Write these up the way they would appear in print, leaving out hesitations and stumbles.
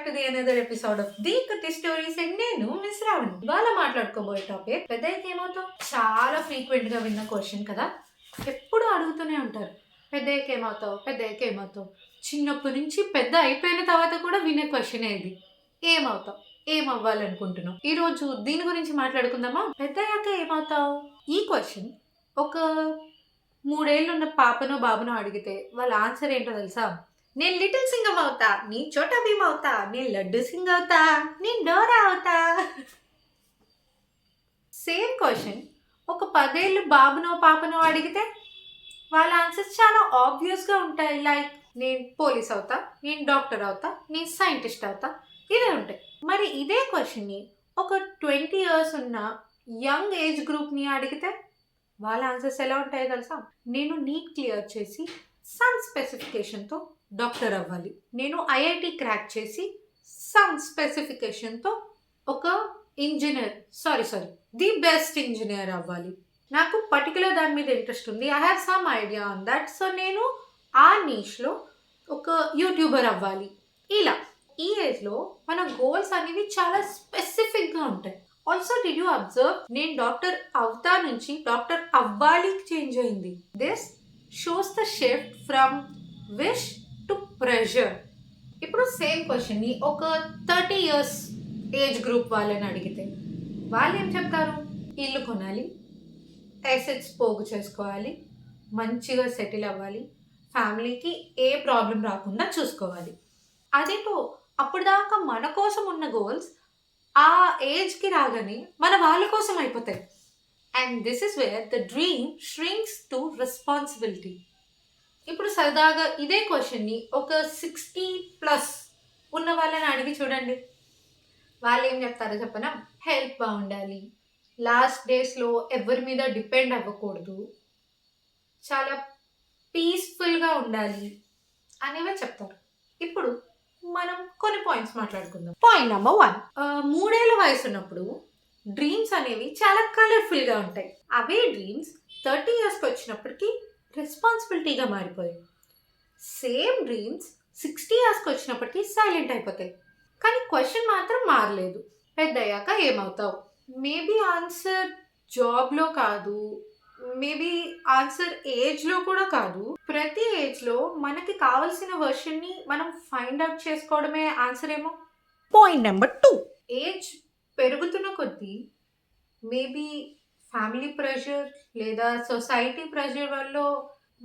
To the another episode of the కుట్టి stories and నేను miss రావణి. ఇవాళ మాట్లాడుకోబోయే టాపిక్ పెద్దయితే ఏమవుతాం. చాలా ఫ్రీక్వెంట్ గా విన్న క్వశ్చన్ కదా, ఎప్పుడు అడుగుతూనే ఉంటారు పెద్దయ్యకి ఏమవుతావు, పెద్దయ్యకి ఏమవుతావు. చిన్నప్పటి నుంచి పెద్ద అయిపోయిన తర్వాత కూడా వినే క్వశ్చన్ ఇది, ఏమవుతావు, ఏమవ్వాలనుకుంటున్నావు. ఈ రోజు దీని గురించి మాట్లాడుకుందామా. పెద్దయ్యాక ఏమవుతావు ఈ క్వశ్చన్ ఒక 3 ఏళ్ళు ఉన్న పాపనో బాబునో అడిగితే వాళ్ళ ఆన్సర్ ఏంటో తెలుసా? నేను లిటిల్ సింగం అవుతా, నీ చోటా భీమ్ అవుతా, నేను లడ్డు సింగ్ అవుతా, నేను డోరా అవుతా. సేమ్ క్వశ్చన్ ఒక 10 ఏళ్ళు బాబునో పాపనో అడిగితే వాళ్ళ ఆన్సర్స్ చాలా ఆబ్వియస్గా ఉంటాయి. లైక్ నేను పోలీస్ అవుతా, నేను డాక్టర్ అవుతా, నేను సైంటిస్ట్ అవుతా, ఇవే ఉంటాయి. మరి ఇదే క్వశ్చన్ని ఒక 20 years ఉన్న యంగ్ ఏజ్ గ్రూప్ని అడిగితే వాళ్ళ ఆన్సర్స్ ఎలా ఉంటాయో తెలుసా? నేను నీట్ క్లియర్ చేసి సమ్ స్పెసిఫికేషన్తో డాక్టర్ అవ్వాలి, నేను ఐఐటి క్రాక్ చేసి సమ్ స్పెసిఫికేషన్తో ఒక ఇంజనీర్ ది బెస్ట్ ఇంజనీర్ అవ్వాలి, నాకు పర్టికులర్ దాని మీద ఇంట్రెస్ట్ ఉంది, I have some idea on that, so నేను ఆ నీష్లో ఒక యూట్యూబర్ అవ్వాలి. ఇలా ఈ ఏజ్లో మన గోల్స్ అనేవి చాలా స్పెసిఫిక్గా ఉంటాయి. ఆల్సో డిడ్ యూ అబ్జర్వ్, నేను డాక్టర్ అవుతా నుంచి డాక్టర్ అవ్వాలికి చేంజ్ అయింది. This shows the shift from wish to pressure. ఇప్పుడు సేమ్ క్వశ్చన్ని ఒక 30 years ఏజ్ గ్రూప్ వాళ్ళని అడిగితే వాళ్ళు ఏం చెప్తారు? ఇల్లు కొనాలి, అసెట్స్ పోగు చేసుకోవాలి, మంచిగా సెటిల్ అవ్వాలి, ఫ్యామిలీకి ఏ ప్రాబ్లం రాకుండా చూసుకోవాలి. అదేంటో అప్పుడు దాకా మన కోసం ఉన్న గోల్స్ ఆ ఏజ్కి రాగానే మన వాళ్ళ కోసం అయిపోతాయి. And this is where the dream ష్రింక్స్ to responsibility. ఇప్పుడు సరదాగా ఇదే క్వశ్చన్ని ఒక 60+ ఉన్న వాళ్ళని అడిగి చూడండి, వాళ్ళు ఏం చెప్తారో చెప్పనా? హెల్త్ బాగుండాలి, లాస్ట్ డేస్లో ఎవరి మీద డిపెండ్ అవ్వకూడదు, చాలా పీస్ఫుల్గా ఉండాలి అనేవే చెప్తారు. ఇప్పుడు మనం కొన్ని పాయింట్స్ మాట్లాడుకుందాం. పాయింట్ నెంబర్ 1, 3 ఏళ్ల వయసు ఉన్నప్పుడు డ్రీమ్స్ అనేవి చాలా కలర్ఫుల్గా ఉంటాయి. అవే డ్రీమ్స్ 30 yearsకి వచ్చినప్పటికీ రెస్పాన్సిబిలిటీగా మారిపోయాయి. సేమ్ డ్రీమ్స్ 60 yearsకి వచ్చినప్పటికీ సైలెంట్ అయిపోతాయి. కానీ క్వశ్చన్ మాత్రం మారలేదు, పెద్దయ్యాక ఏమవుతావు. మేబీ ఆన్సర్ జాబ్లో కాదు, మేబీ ఆన్సర్ ఏజ్లో కూడా కాదు. ప్రతి ఏజ్లో మనకి కావాల్సిన వర్షన్ని మనం ఫైండ్ అవుట్ చేసుకోవడమే ఆన్సర్ ఏమో. పాయింట్ నెంబర్ 2, ఏజ్ పెరుగుతున్న కొద్దీ మేబీ ఫ్యామిలీ ప్రెషర్ లేదా సొసైటీ ప్రెషర్ వల్ల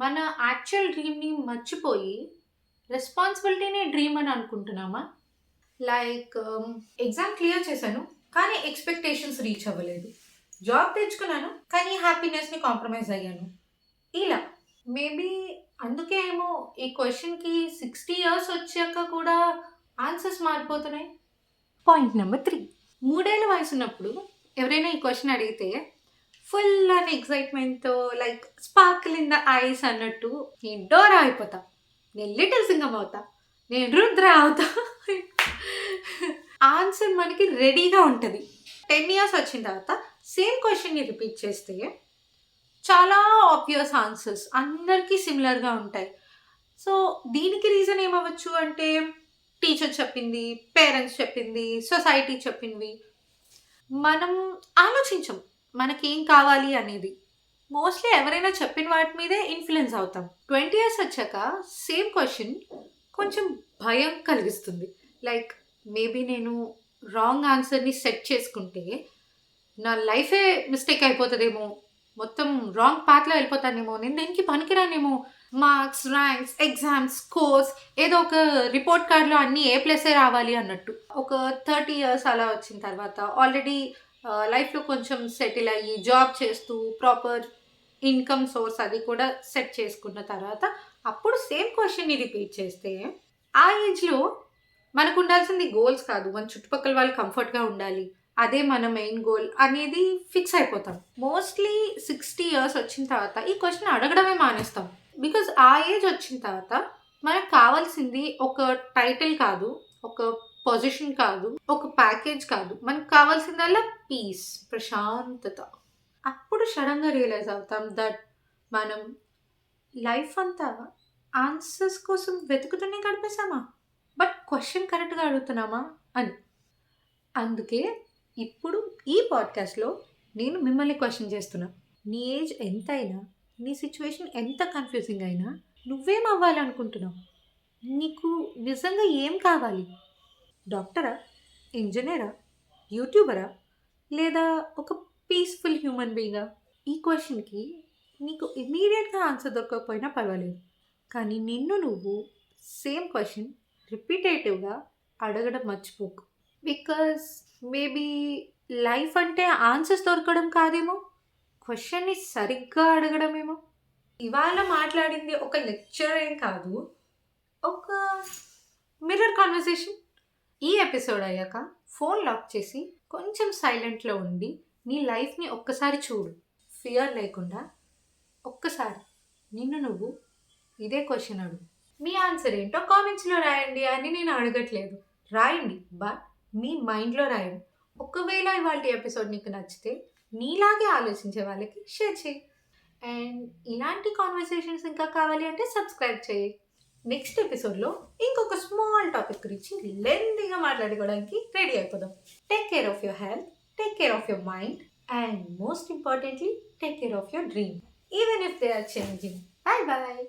మన యాక్చువల్ డ్రీమ్ని మర్చిపోయి రెస్పాన్సిబిలిటీనే డ్రీమ్ అని అనుకుంటున్నామా? లైక్ ఎగ్జామ్ క్లియర్ చేశాను కానీ ఎక్స్పెక్టేషన్స్ రీచ్ అవ్వలేదు, జాబ్ తెచ్చుకున్నాను కానీ హ్యాపీనెస్ని కాంప్రమైజ్ అయ్యాను. ఇలా మేబీ అందుకే ఏమో ఈ క్వశ్చన్కి 60 years వచ్చాక కూడా ఆన్సర్స్ మారిపోతున్నాయి. పాయింట్ నెంబర్ 3, 3 ఏళ్ల వయసు ఉన్నప్పుడు ఎవరైనా ఈ క్వశ్చన్ అడిగితే ఫుల్ అని ఎక్సైట్మెంట్తో like sparkle in the eyes అన్నట్టు నేను డోరా అయిపోతా, నేను లిటిల్ సింగం అవుతా, నేను రుద్ర అవుతా. ఆన్సర్ మనకి రెడీగా ఉంటుంది. 10 years వచ్చిన తర్వాత సేమ్ క్వశ్చన్ని రిపీట్ చేస్తే చాలా ఆబ్వియస్ ఆన్సర్స్ అందరికీ సిమిలర్గా ఉంటాయి. సో దీనికి రీజన్ ఏమవ్వచ్చు అంటే టీచర్ చెప్పింది, పేరెంట్స్ చెప్పింది, సొసైటీ చెప్పింది. మనం ఆలోచించం మనకేం కావాలి అనేది. మోస్ట్లీ ఎవరైనా చెప్పిన వాటి మీదే ఇన్ఫ్లుయెన్స్ అవుతాం. 20 years వచ్చాక సేమ్ క్వశ్చన్ కొంచెం భయం కలిగిస్తుంది. లైక్ మేబీ నేను రాంగ్ ఆన్సర్ని సెట్ చేసుకుంటే నా లైఫే మిస్టేక్ అయిపోతుందేమో, మొత్తం రాంగ్ పాత్లో వెళ్ళిపోతానేమో, నేను దేనికి పనికిరానేమో, మార్క్స్, ర్యాంక్స్, ఎగ్జామ్స్, స్కోర్స్ ఏదో ఒక రిపోర్ట్ కార్డులో అన్నీ A+ రావాలి అన్నట్టు. ఒక 30 years అలా వచ్చిన తర్వాత ఆల్రెడీ లైఫ్లో కొంచెం సెటిల్ అయ్యి జాబ్ చేస్తూ ప్రాపర్ ఇన్కమ్ సోర్స్ అది కూడా సెట్ చేసుకున్న తర్వాత అప్పుడు సేమ్ క్వశ్చన్ని రిపీట్ చేస్తే ఆ ఏజ్లో మనకు ఉండాల్సింది గోల్స్ కాదు, మన చుట్టుపక్కల వాళ్ళు కంఫర్ట్గా ఉండాలి, అదే మన మెయిన్ గోల్ అనేది ఫిక్స్ అయిపోతాం. మోస్ట్లీ 60 years వచ్చిన తర్వాత ఈ క్వశ్చన్ అడగడమే మానేస్తాం. బికాజ్ ఆ ఏజ్ వచ్చిన తర్వాత మనకు కావాల్సింది ఒక టైటిల్ కాదు, ఒక పొజిషన్ కాదు, ఒక ప్యాకేజ్ కాదు, మనకు కావాల్సిందల్లా పీస్, ప్రశాంతత. అప్పుడు సడన్గా రియలైజ్ అవుతాం దట్ మనం లైఫ్ అంతా ఆన్సర్స్ కోసం వెతుకుతూనే గడిపేసామా. బట్ క్వశ్చన్ కరెక్ట్గా అడుగుతున్నామా అని. అందుకే ఇప్పుడు ఈ పాడ్కాస్ట్లో నేను మిమ్మల్ని క్వశ్చన్ చేస్తున్నా. నీ ఏజ్ ఎంత అయినా, నీ సిచ్యువేషన్ ఎంత కన్ఫ్యూజింగ్ అయినా, నువ్వేం అవ్వాలనుకుంటున్నావు? నీకు నిజంగా ఏం కావాలి? డాక్టరా, ఇంజనీరా, యూట్యూబరా, లేదా ఒక పీస్ఫుల్ హ్యూమన్ బీయింగా? ఈ క్వశ్చన్కి నీకు ఇమీడియట్గా ఆన్సర్ దొరకకపోయినా పర్వాలేదు, కానీ నిన్ను నువ్వు సేమ్ క్వశ్చన్ రిపీటేటివ్గా అడగడం మర్చిపోకు. బికాస్ మేబీ లైఫ్ అంటే ఆన్సర్స్ దొరకడం కాదేమో, క్వశ్చన్ని సరిగ్గా అడగడమేమో. ఇవాళ మాట్లాడింది ఒక లెక్చర్ ఏం కాదు, ఒక మిర్రర్ కాన్వర్సేషన్. ఈ ఎపిసోడ్ అయ్యాక ఫోన్ లాక్ చేసి కొంచెం సైలెంట్లో ఉండి నీ లైఫ్ని ఒక్కసారి చూడు, ఫియర్ లేకుండా. ఒక్కసారి నిన్ను నువ్వు ఇదే క్వశ్చన్ అడుగు. మీ ఆన్సర్ ఏంటో కామెంట్స్లో రాయండి అని నేను అడగట్లేదు, రాయండి, బట్ మీ మైండ్లో రాయండి. ఒకవేళ ఇవాళ ఎపిసోడ్ నీకు నచ్చితే నీలాగే ఆలోచించే వాళ్ళకి షేర్ చేయి. అండ్ ఇలాంటి కాన్వర్సేషన్స్ ఇంకా కావాలి అంటే సబ్స్క్రైబ్ చేయి. నెక్స్ట్ ఎపిసోడ్లో ఇంకొక స్మాల్ టాపిక్ గురించి లెంతీగా మాట్లాడుకోవడానికి రెడీ అయిపోదాం. Take care of your health, take care of your mind, and most importantly take care of your dream, even if they are changing. Bye bye.